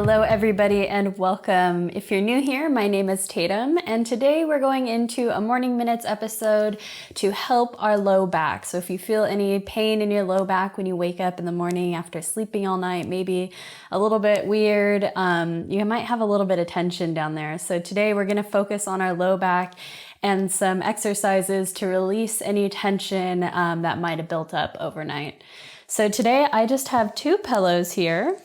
Hello everybody and welcome. If you're new here, my name is Tatum and today we're going into a Morning Minutes episode to help our low back. So if you feel any pain in your low back when you wake up in the morning after sleeping all night, maybe a little bit weird, you might have a little bit of tension down there. So today we're going to focus on our low back and some exercises to release any tension that might have built up overnight. So today I just have two pillows here.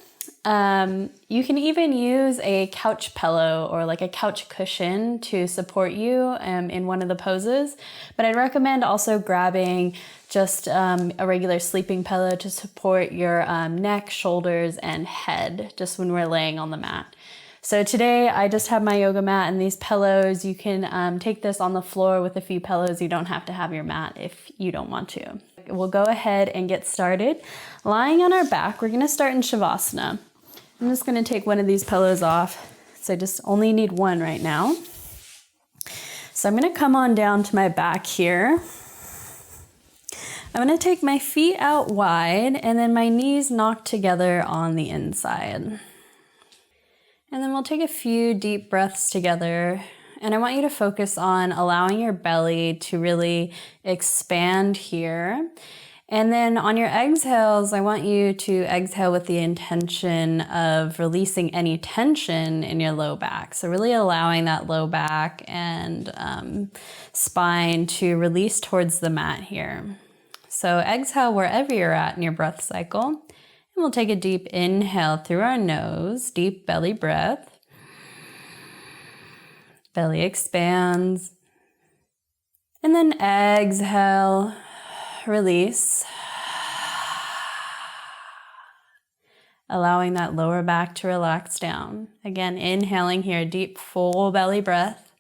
You can even use a couch pillow or like a couch cushion to support you in one of the poses, but I'd recommend also grabbing just a regular sleeping pillow to support your neck, shoulders, and head just when we're laying on the mat. So today I just have my yoga mat and these pillows. You can take this on the floor with a few pillows. You don't have to have your mat if you don't want to. We'll go ahead and get started. Lying on our back, we're going to start in Savasana. I'm just going to take one of these pillows off. So I just only need one right now. So I'm going to come on down to my back here. I'm going to take my feet out wide and then my knees knocked together on the inside. And then we'll take a few deep breaths together. And I want you to focus on allowing your belly to really expand here. And then on your exhales, I want you to exhale with the intention of releasing any tension in your low back. So really allowing that low back and spine to release towards the mat here. So exhale wherever you're at in your breath cycle. And we'll take a deep inhale through our nose, deep belly breath. Belly expands. And then exhale, release. Allowing that lower back to relax down. Again, inhaling here, deep full belly breath.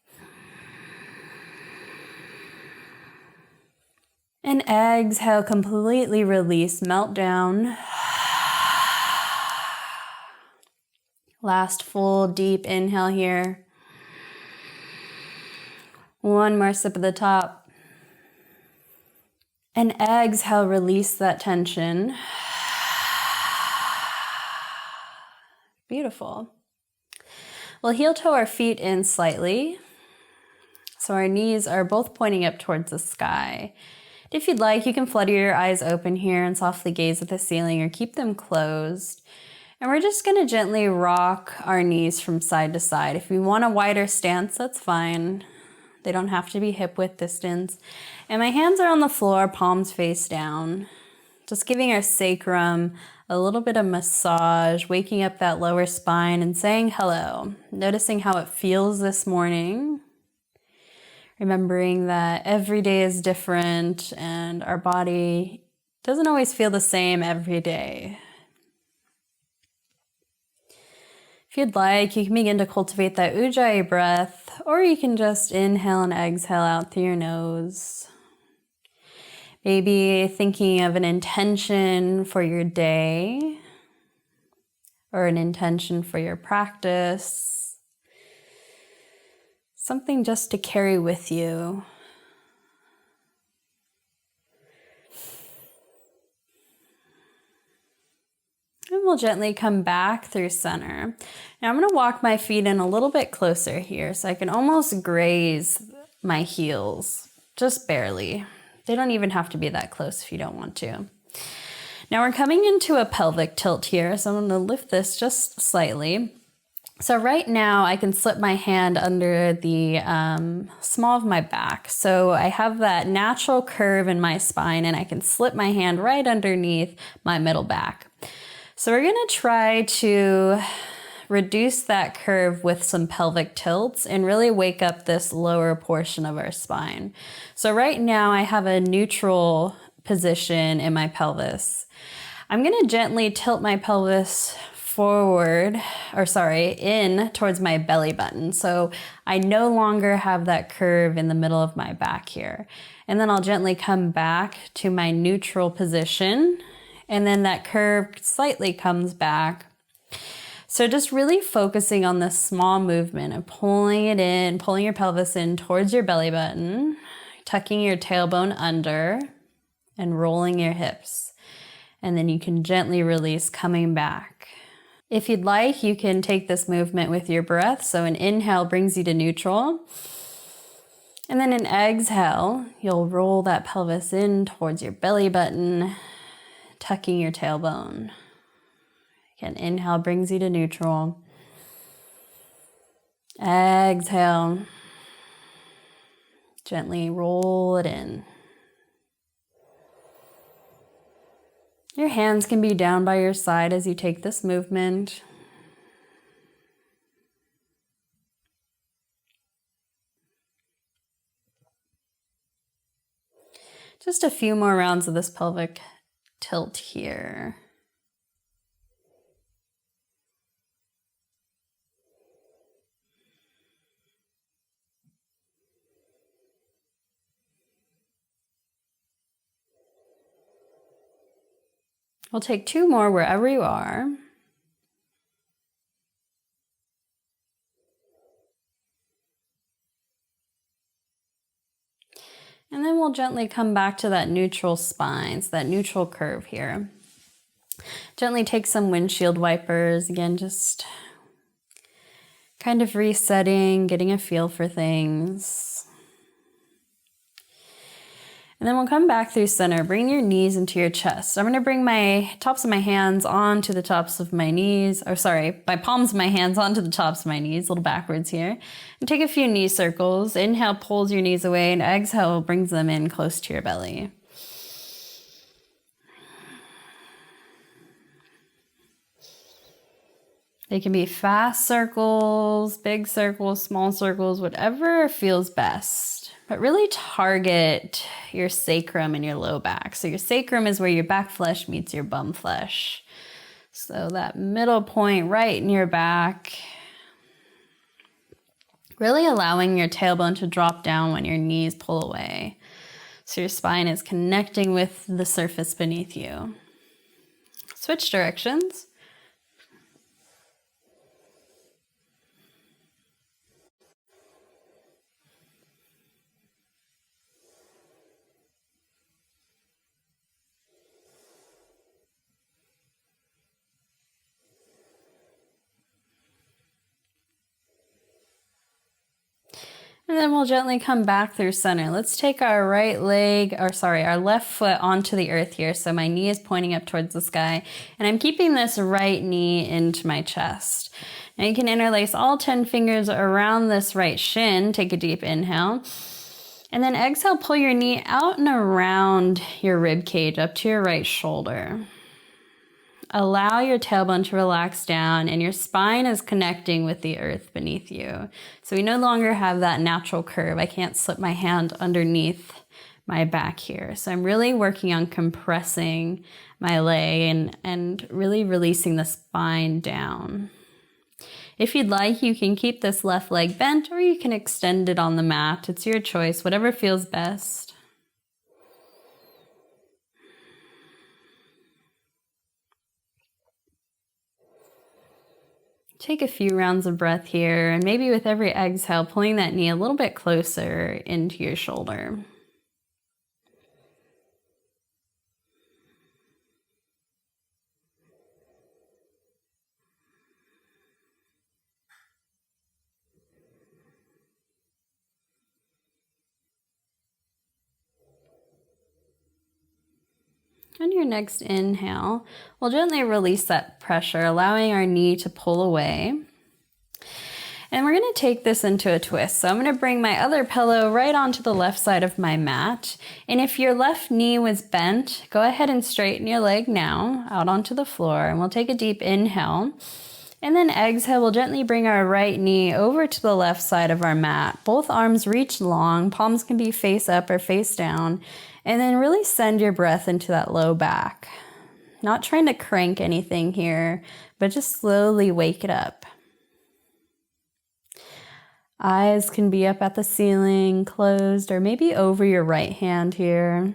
And exhale, completely release, melt down. Last full deep inhale here. One more sip at the top. And exhale, release that tension. Beautiful. We'll heel toe our feet in slightly. So our knees are both pointing up towards the sky. If you'd like, you can flutter your eyes open here and softly gaze at the ceiling or keep them closed. And we're just going to gently rock our knees from side to side. If you want a wider stance, that's fine. They don't have to be hip width distance. And my hands are on the floor, palms face down. Just giving our sacrum a little bit of massage, waking up that lower spine and saying hello. Noticing how it feels this morning. Remembering that every day is different and our body doesn't always feel the same every day. If you'd like, you can begin to cultivate that ujjayi breath, or you can just inhale and exhale out through your nose. Maybe thinking of an intention for your day, or an intention for your practice. Something just to carry with you. And we'll gently come back through center. Now I'm going to walk my feet in a little bit closer here so I can almost graze my heels, just barely. They don't even have to be that close if you don't want to. Now we're coming into a pelvic tilt here, so I'm going to lift this just slightly. So right now I can slip my hand under the small of my back. So I have that natural curve in my spine and I can slip my hand right underneath my middle back. So we're going to try to reduce that curve with some pelvic tilts and really wake up this lower portion of our spine. So right now I have a neutral position in my pelvis. I'm going to gently tilt my pelvis in towards my belly button. So I no longer have that curve in the middle of my back here. And then I'll gently come back to my neutral position. And then that curve slightly comes back. So just really focusing on this small movement of pulling it in, pulling your pelvis in towards your belly button, tucking your tailbone under and rolling your hips. And then you can gently release, coming back. If you'd like, you can take this movement with your breath. So an inhale brings you to neutral. And then an exhale, you'll roll that pelvis in towards your belly button, tucking your tailbone. Again, inhale brings you to neutral. Exhale. Gently roll it in. Your hands can be down by your side as you take this movement. Just a few more rounds of this pelvic tilt here. We'll take 2 more wherever you are. And then we'll gently come back to that neutral spine, so that neutral curve here. Gently take some windshield wipers. Again, just kind of resetting, getting a feel for things. And then we'll come back through center. Bring your knees into your chest. So I'm going to bring my tops of my hands onto the tops of my knees, or sorry, my palms of my hands onto the tops of my knees, a little backwards here. And take a few knee circles. Inhale, pulls your knees away, and exhale brings them in close to your belly. They can be fast circles, big circles, small circles, whatever feels best. But really target your sacrum and your low back. So your sacrum is where your back flesh meets your bum flesh. So that middle point right in your back. Really allowing your tailbone to drop down when your knees pull away. So your spine is connecting with the surface beneath you. Switch directions. And then we'll gently come back through center. Let's take our our left foot onto the earth here. So my knee is pointing up towards the sky, and I'm keeping this right knee into my chest. Now you can interlace all 10 fingers around this right shin. Take a deep inhale. And then exhale, pull your knee out and around your rib cage up to your right shoulder. Allow your tailbone to relax down, and your spine is connecting with the earth beneath you. So we no longer have that natural curve. I can't slip my hand underneath my back here. So I'm really working on compressing my leg and really releasing the spine down. If you'd like, you can keep this left leg bent, or you can extend it on the mat. It's your choice, whatever feels best. Take a few rounds of breath here, and maybe with every exhale, pulling that knee a little bit closer into your shoulder. On your next inhale, we'll gently release that pressure, allowing our knee to pull away. And we're going to take this into a twist. So I'm going to bring my other pillow right onto the left side of my mat. And if your left knee was bent, go ahead and straighten your leg now out onto the floor. And we'll take a deep inhale. And then exhale, we'll gently bring our right knee over to the left side of our mat. Both arms reach long, palms can be face up or face down. And then really send your breath into that low back. Not trying to crank anything here, but just slowly wake it up. Eyes can be up at the ceiling, closed, or maybe over your right hand here.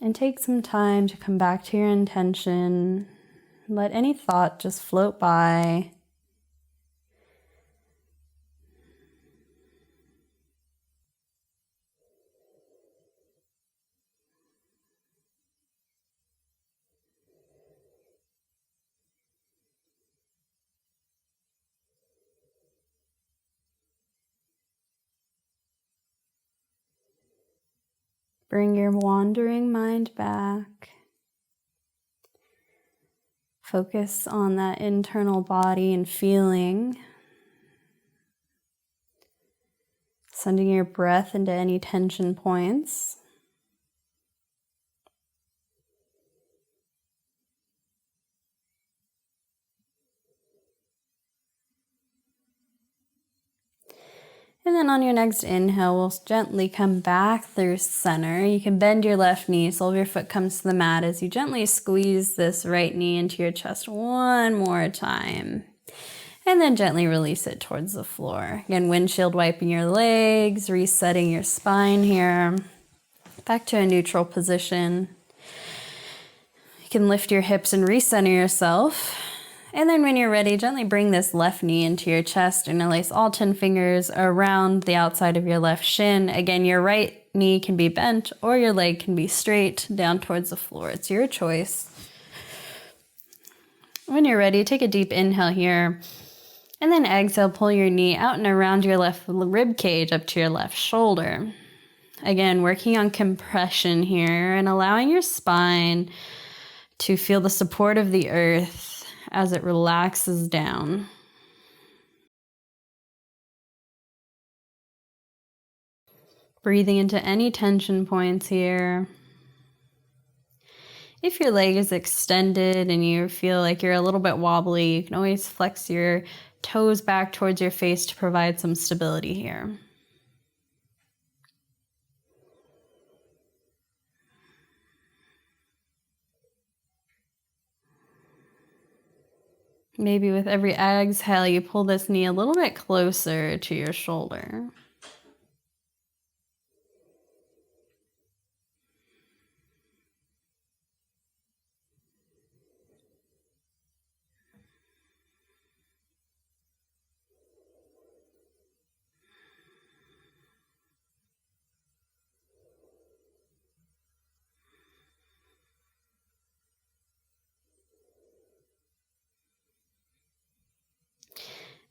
And take some time to come back to your intention. Let any thought just float by. Bring your wandering mind back. Focus on that internal body and feeling. Sending your breath into any tension points. And then on your next inhale, we'll gently come back through center. You can bend your left knee, sole of your foot comes to the mat as you gently squeeze this right knee into your chest one more time. And then gently release it towards the floor. Again, windshield wiping your legs, resetting your spine here. Back to a neutral position. You can lift your hips and recenter yourself. And then when you're ready, gently bring this left knee into your chest. Interlace all 10 fingers around the outside of your left shin. Again, your right knee can be bent or your leg can be straight down towards the floor. It's your choice. When you're ready, take a deep inhale here. And then exhale, pull your knee out and around your left rib cage up to your left shoulder. Again, working on compression here and allowing your spine to feel the support of the earth as it relaxes down. Breathing into any tension points here. If your leg is extended and you feel like you're a little bit wobbly, you can always flex your toes back towards your face to provide some stability here. Maybe with every exhale, you pull this knee a little bit closer to your shoulder.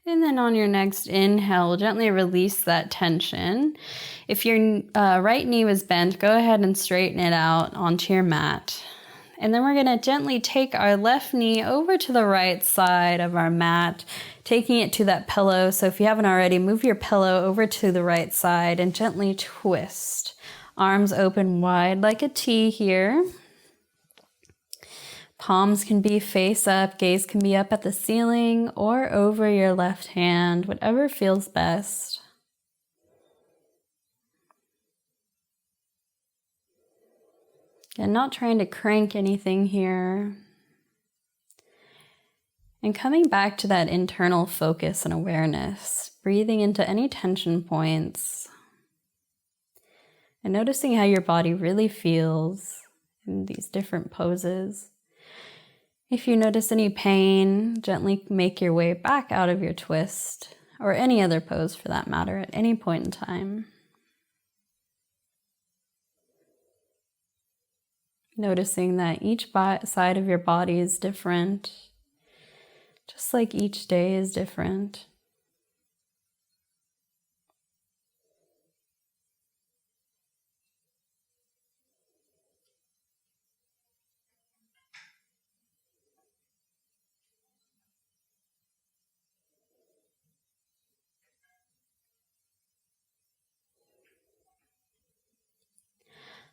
And then on your next inhale, gently release that tension. If your right knee was bent, go ahead and straighten it out onto your mat. And then we're going to gently take our left knee over to the right side of our mat, taking it to that pillow. So if you haven't already, move your pillow over to the right side and gently twist. Arms open wide like a T here. Palms can be face up, gaze can be up at the ceiling or over your left hand, whatever feels best. And not trying to crank anything here. And coming back to that internal focus and awareness, breathing into any tension points. And noticing how your body really feels in these different poses. If you notice any pain, gently make your way back out of your twist, or any other pose for that matter, at any point in time. Noticing that each side of your body is different, just like each day is different.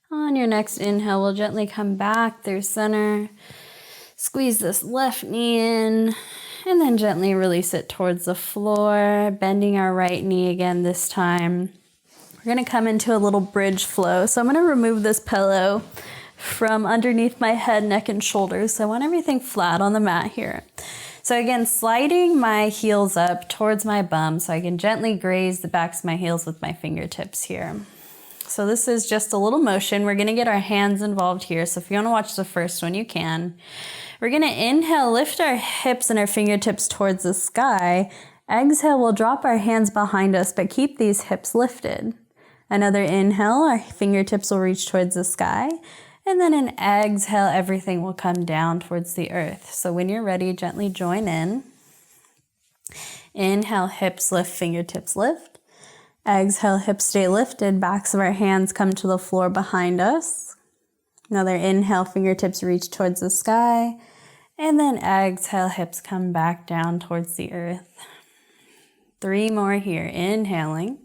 On your next inhale, we'll gently come back through center. Squeeze this left knee in, and then gently release it towards the floor, bending our right knee again this time. We're going to come into a little bridge flow. So I'm going to remove this pillow from underneath my head, neck, and shoulders. So I want everything flat on the mat here. So again, sliding my heels up towards my bum so I can gently graze the backs of my heels with my fingertips here. So this is just a little motion. We're going to get our hands involved here. So if you want to watch the first one, you can. We're going to inhale, lift our hips and our fingertips towards the sky. Exhale, we'll drop our hands behind us, but keep these hips lifted. Another inhale, our fingertips will reach towards the sky. And then an exhale, everything will come down towards the earth. So when you're ready, gently join in. Inhale, hips lift, fingertips lift. Exhale, hips stay lifted, backs of our hands come to the floor behind us. Another inhale, fingertips reach towards the sky. And then exhale, hips come back down towards the earth. 3 more here, inhaling.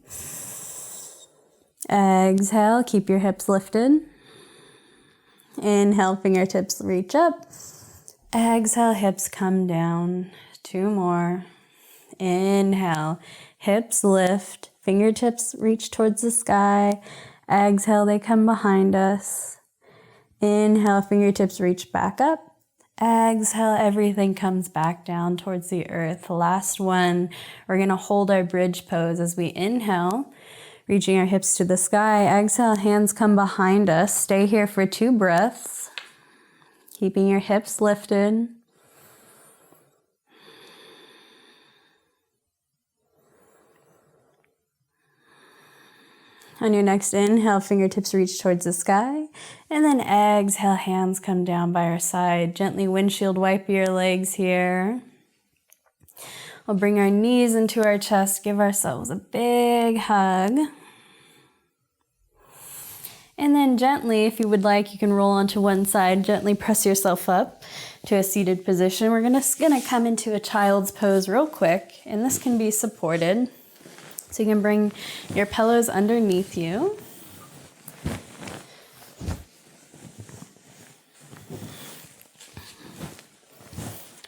Exhale, keep your hips lifted. Inhale, fingertips reach up. Exhale, hips come down. 2 more. Inhale, hips lift, fingertips reach towards the sky. Exhale, they come behind us. Inhale, fingertips reach back up. Exhale, everything comes back down towards the earth. Last one, we're gonna hold our bridge pose as we inhale, reaching our hips to the sky. Exhale, hands come behind us. Stay here for 2 breaths, keeping your hips lifted. On your next inhale, fingertips reach towards the sky. And then exhale, hands come down by our side. Gently windshield wipe your legs here. We'll bring our knees into our chest, give ourselves a big hug. And then gently, if you would like, you can roll onto one side. Gently press yourself up to a seated position. We're gonna come into a child's pose real quick, and this can be supported. So you can bring your pillows underneath you.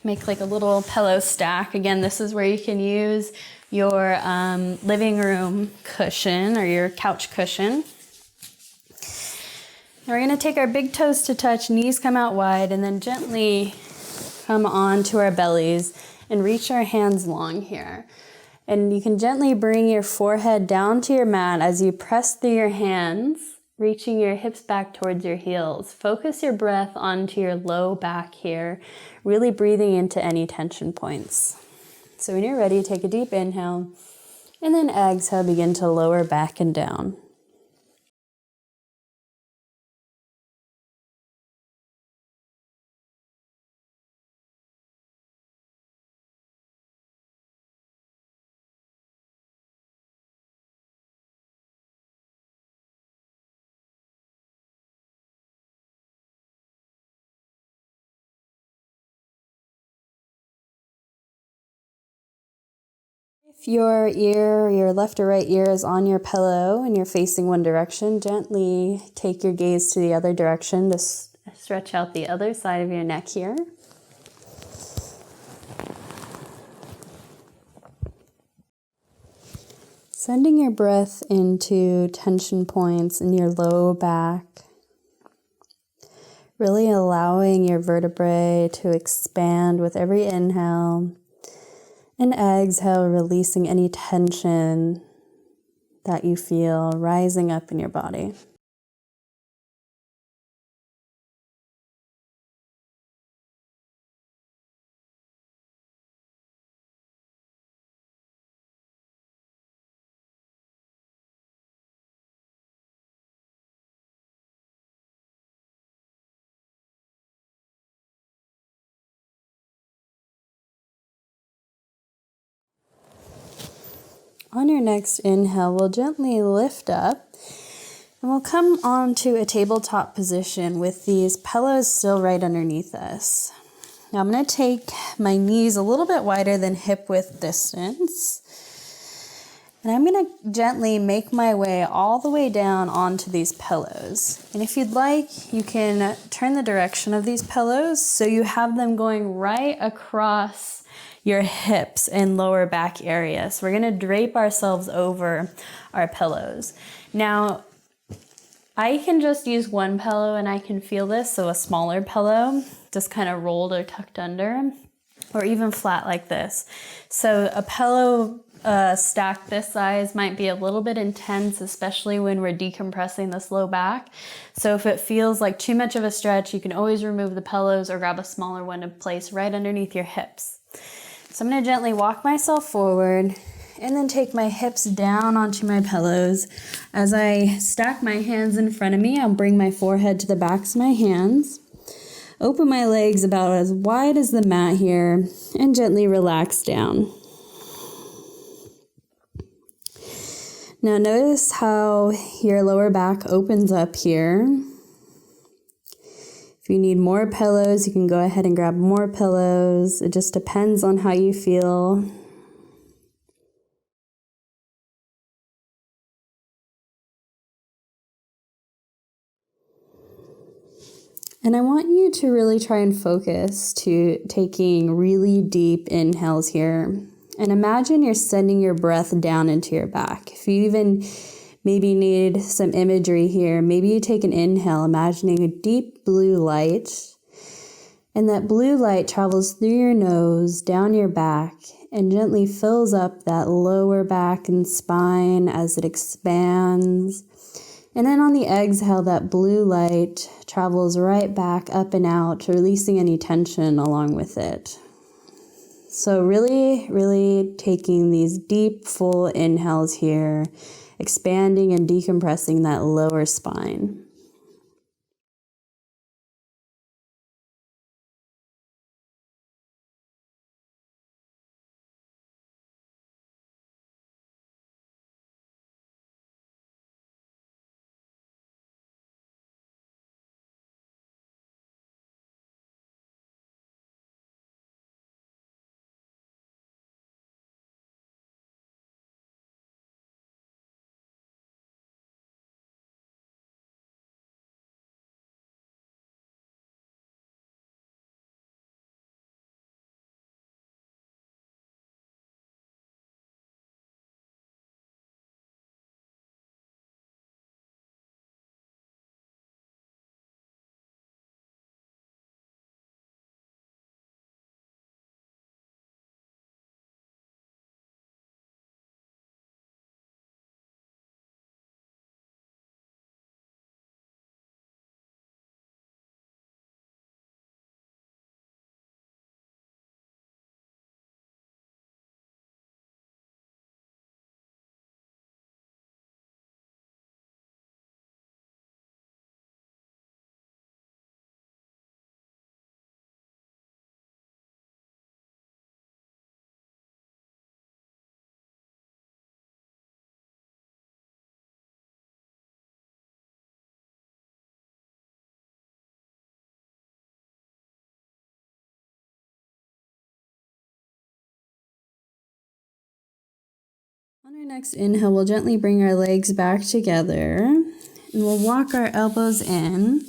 Make like a little pillow stack. Again, this is where you can use your living room cushion or your couch cushion. Now we're gonna take our big toes to touch, knees come out wide, and then gently come on to our bellies and reach our hands long here. And you can gently bring your forehead down to your mat as you press through your hands, reaching your hips back towards your heels. Focus your breath onto your low back here, really breathing into any tension points. So when you're ready, take a deep inhale, and then exhale, begin to lower back and down. If your ear, your left or right ear is on your pillow and you're facing one direction, gently take your gaze to the other direction to stretch out the other side of your neck here. Sending your breath into tension points in your low back. Really allowing your vertebrae to expand with every inhale. And exhale, releasing any tension that you feel rising up in your body. On your next inhale, we'll gently lift up and we'll come onto a tabletop position with these pillows still right underneath us. Now I'm going to take my knees a little bit wider than hip width distance. And I'm going to gently make my way all the way down onto these pillows. And if you'd like, you can turn the direction of these pillows so you have them going right across your hips and lower back area. So we're gonna drape ourselves over our pillows. Now, I can just use one pillow and I can feel this, so a smaller pillow, just kind of rolled or tucked under, or even flat like this. So a pillow stack this size might be a little bit intense, especially when we're decompressing this low back. So if it feels like too much of a stretch, you can always remove the pillows or grab a smaller one to place right underneath your hips. So I'm going to gently walk myself forward and then take my hips down onto my pillows. As I stack my hands in front of me, I'll bring my forehead to the backs of my hands, open my legs about as wide as the mat here, and gently relax down. Now notice how your lower back opens up here. If you need more pillows, you can go ahead and grab more pillows. It just depends on how you feel. And I want you to really try and focus to taking really deep inhales here. And imagine you're sending your breath down into your back. If you even maybe need some imagery here, maybe you take an inhale, imagining a deep blue light. And that blue light travels through your nose, down your back, and gently fills up that lower back and spine as it expands. And then on the exhale, that blue light travels right back up and out, releasing any tension along with it. So really, really taking these deep, full inhales here, expanding and decompressing that lower spine. On our next inhale, we'll gently bring our legs back together and we'll walk our elbows in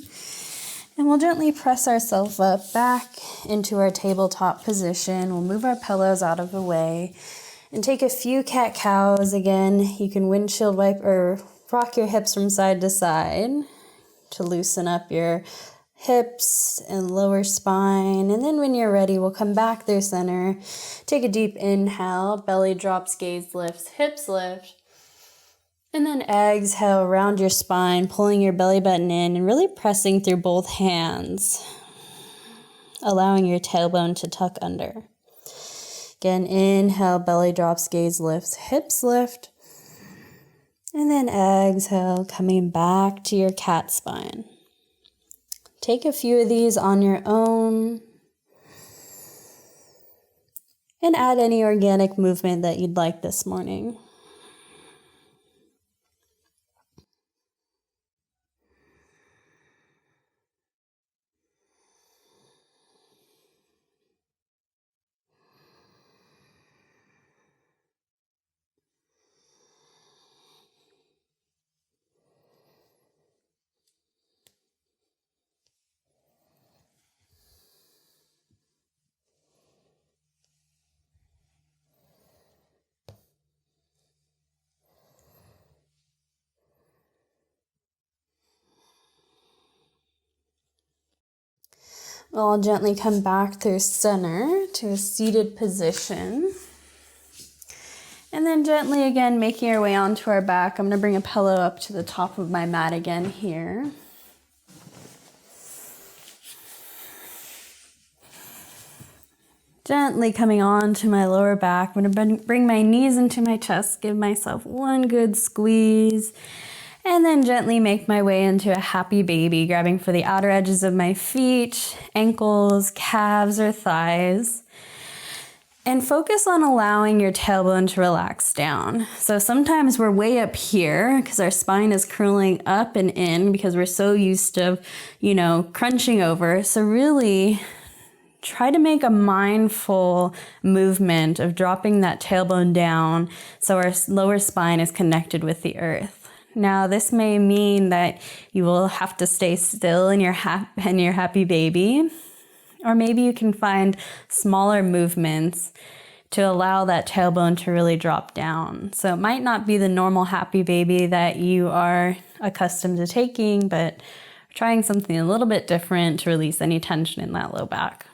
and we'll gently press ourselves up back into our tabletop position. We'll move our pillows out of the way and take a few cat-cows. Again, you can windshield wipe or rock your hips from side to side to loosen up your hips and lower spine. And then when you're ready, we'll come back through center. Take a deep inhale, belly drops, gaze lifts, hips lift. And then exhale around your spine, pulling your belly button in and really pressing through both hands, allowing your tailbone to tuck under. Again, inhale, belly drops, gaze lifts, hips lift. And then exhale, coming back to your cat spine. Take a few of these on your own and add any organic movement that you'd like this morning. I'll gently come back through center to a seated position. And then gently again, making our way onto our back. I'm going to bring a pillow up to the top of my mat again here. Gently coming on to my lower back. I'm going to bring my knees into my chest, give myself one good squeeze. And then gently make my way into a happy baby, grabbing for the outer edges of my feet, ankles, calves, or thighs. And focus on allowing your tailbone to relax down. So sometimes we're way up here because our spine is curling up and in because we're so used to, crunching over. So really try to make a mindful movement of dropping that tailbone down so our lower spine is connected with the earth. Now, this may mean that you will have to stay still in your happy baby. Or maybe you can find smaller movements to allow that tailbone to really drop down. So it might not be the normal happy baby that you are accustomed to taking, but trying something a little bit different to release any tension in that low back.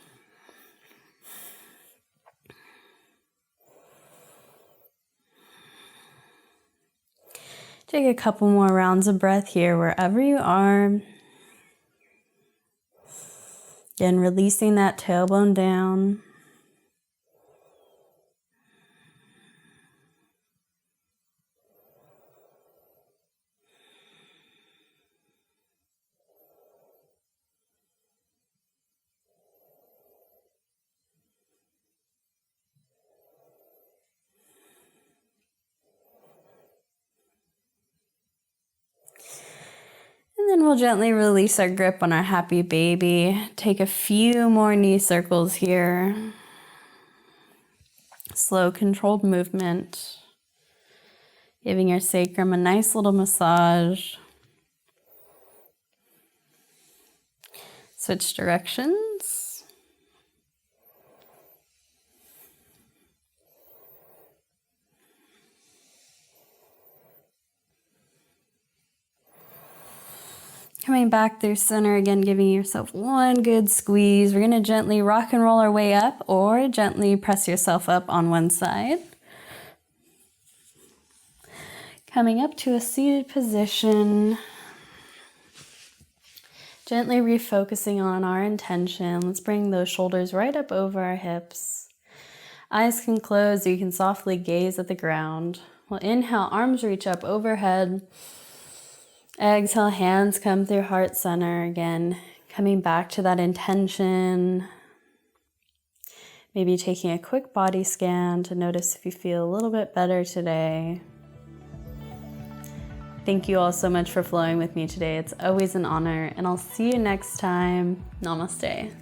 Take a couple more rounds of breath here wherever you are. Again, releasing that tailbone down. And then we'll gently release our grip on our happy baby. Take a few more knee circles here. Slow, controlled movement. Giving your sacrum a nice little massage. Switch directions. Coming back through center again, giving yourself one good squeeze. We're going to gently rock and roll our way up or gently press yourself up on one side. Coming up to a seated position. Gently refocusing on our intention. Let's bring those shoulders right up over our hips. Eyes can close, you can softly gaze at the ground. We'll inhale, arms reach up overhead. Exhale, hands come through heart center again, coming back to that intention. Maybe taking a quick body scan to notice if you feel a little bit better today. Thank you all so much for flowing with me today. It's always an honor, and I'll see you next time. Namaste.